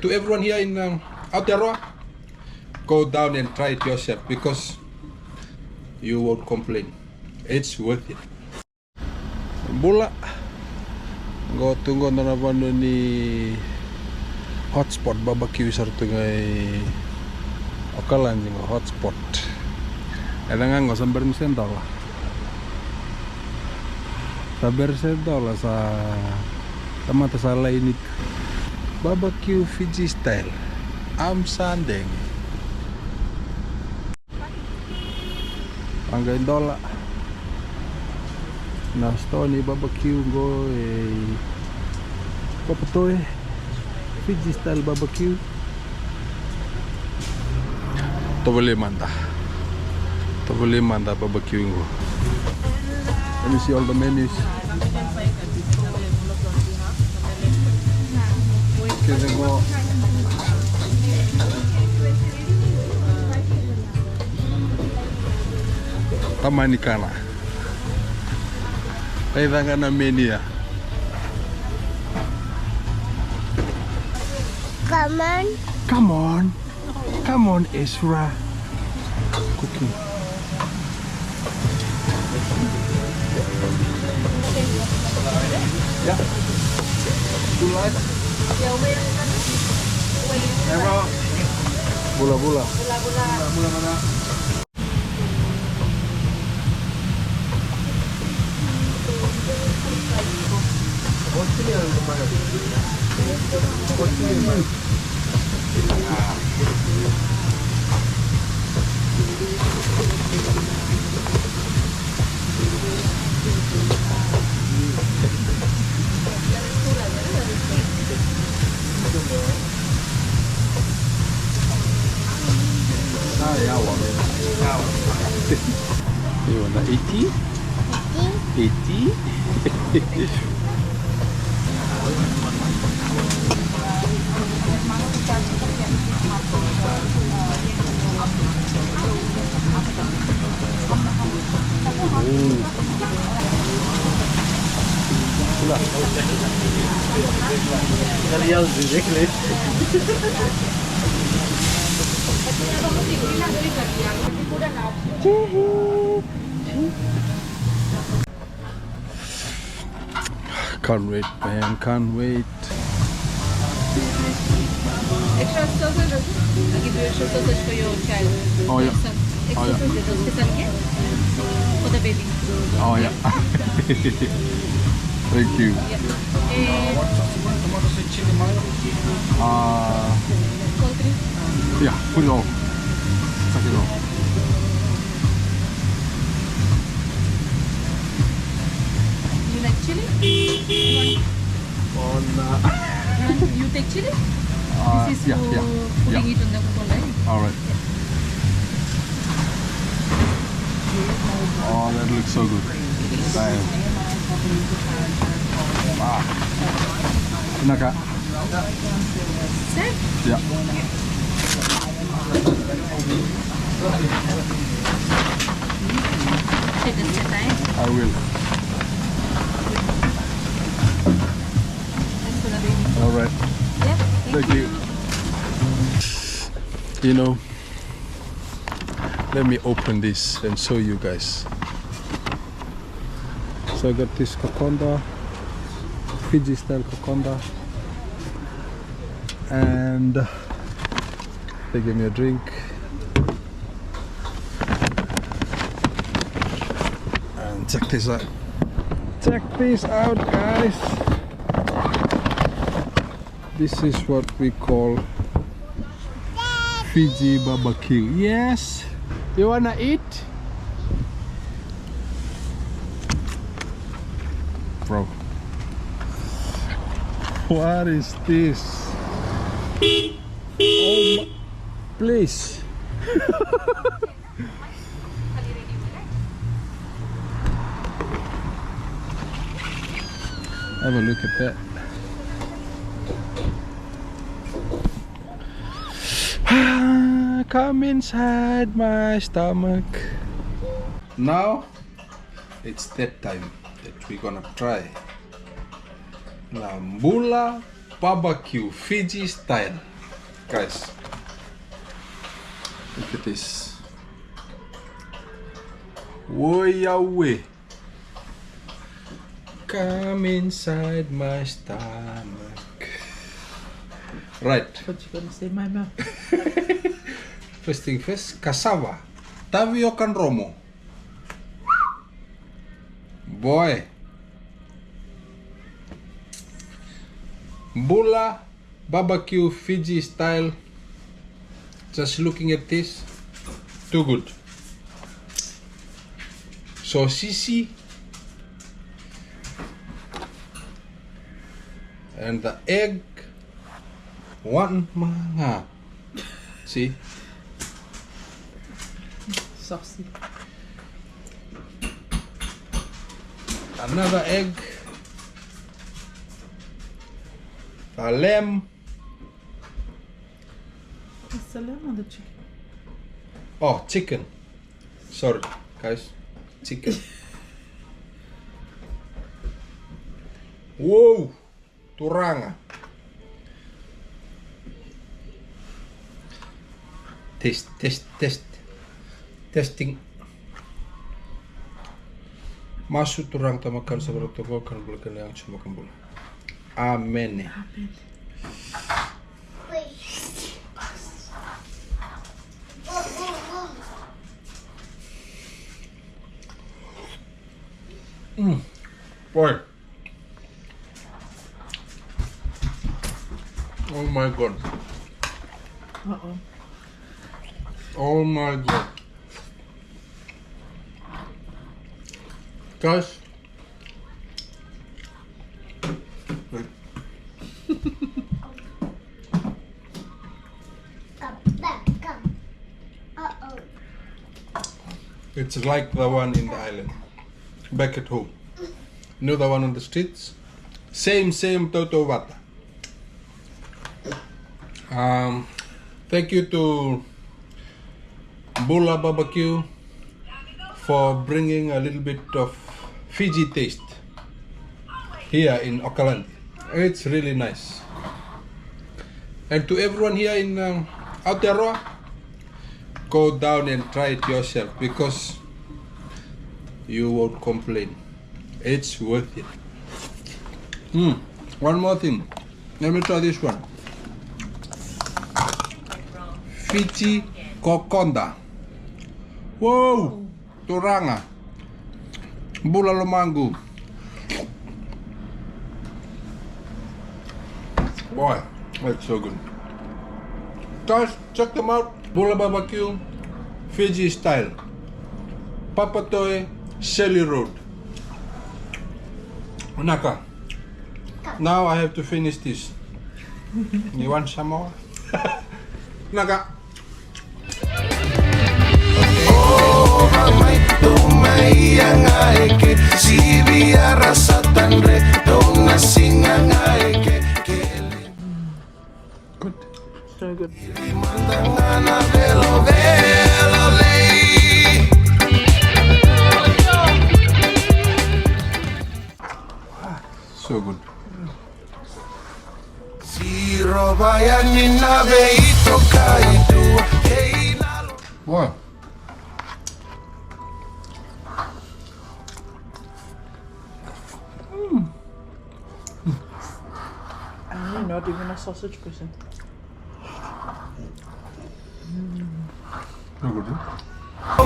to everyone here in Aotearoa, go down and try it yourself because you won't complain. It's worth it. Bula, go tunggu na naman ni hotspot BBQ sarto ngay okalan yung hotspot. Ada nga ngo sambar $100. Sabar $100 sa tamata sa lainit. BBQ Fiji style. Am sandeng. Anggain $1. Na stone BBQ go Papatoetoe Fiji style BBQ. Tobolemanda BBQ go. Let me see all the menus. Okay, go. Tamanikana. Kailangan na menu ya. Come on, Ezra. Cooking. Yeah. Too light. Bula mana? You want 80? 80? Can't wait, man, can't wait. Extra sausage, I'll give you extra sausage for your child. Oh yeah. Son. Extra sausage, special for the baby. Oh yeah. Thank you. Yeah. Cold drink? Yeah, put it all. Suck it all. You like chili? You take chili? This is for putting it on the coconut. Alright. Oh, that looks so good. Damn. Wow. Naka. Set? Yeah. Take a set, eh? I will. That's for the baby. Alright. Yeah. Thank you. You know, let me open this and show you guys. So I got this coconda, Fiji style coconda, and they gave me a drink. And check this out. Check this out, guys. This is what we call Fiji BBQ. Yes. You wanna eat? Bro. What is this? Oh my, please. Have a look at that. Come inside my stomach. Now it's that time that we're gonna try BULA BBQ Fiji style. Guys, look at this. Way away. Come inside my stomach. Right. What you gonna say, my mouth? First thing first, cassava. Taviokan romo. Boy. BULA BBQ Fiji style. Just looking at this, too good. Sausage and the egg. One mga. See? Saucy. Another egg. A lamb. It's the lamb or the chicken? Oh, chicken. Sorry, guys. Chicken. Whoa! Turanga. Test. Testing. Masuk turang tamakan sabar toko kan bulakan yang cuma kembali. Amen. Amen. Boy. Oh my god. Uh-oh. Oh my god. Guys. Wait. It's like the one in the island, back at home. You know the one on the streets? Same Toto Wata. Thank you to BULA BBQ for bringing a little bit of Fiji taste here in Auckland. It's really nice. And to everyone here in Aotearoa, go down and try it yourself because you won't complain. It's worth it. One more thing. Let me try this one. Fiji Kokonda. Whoa! Turanga. Bula Lomangu. Boy, that's so good. Guys, check them out. BULA BBQ, Fiji style. Papatoetoe, Shelly Road. Naka. Now I have to finish this. You want some more? Naka. Oh, mamay, tumay ang aike. Si biara sa tanre, dong nasing ang aike. Good. So good. Mandangana velo velo lei. So good. Si robayan ni nave ito kaitu. Hey nalo. Boy. I'm not even a sausage person. So good. Oh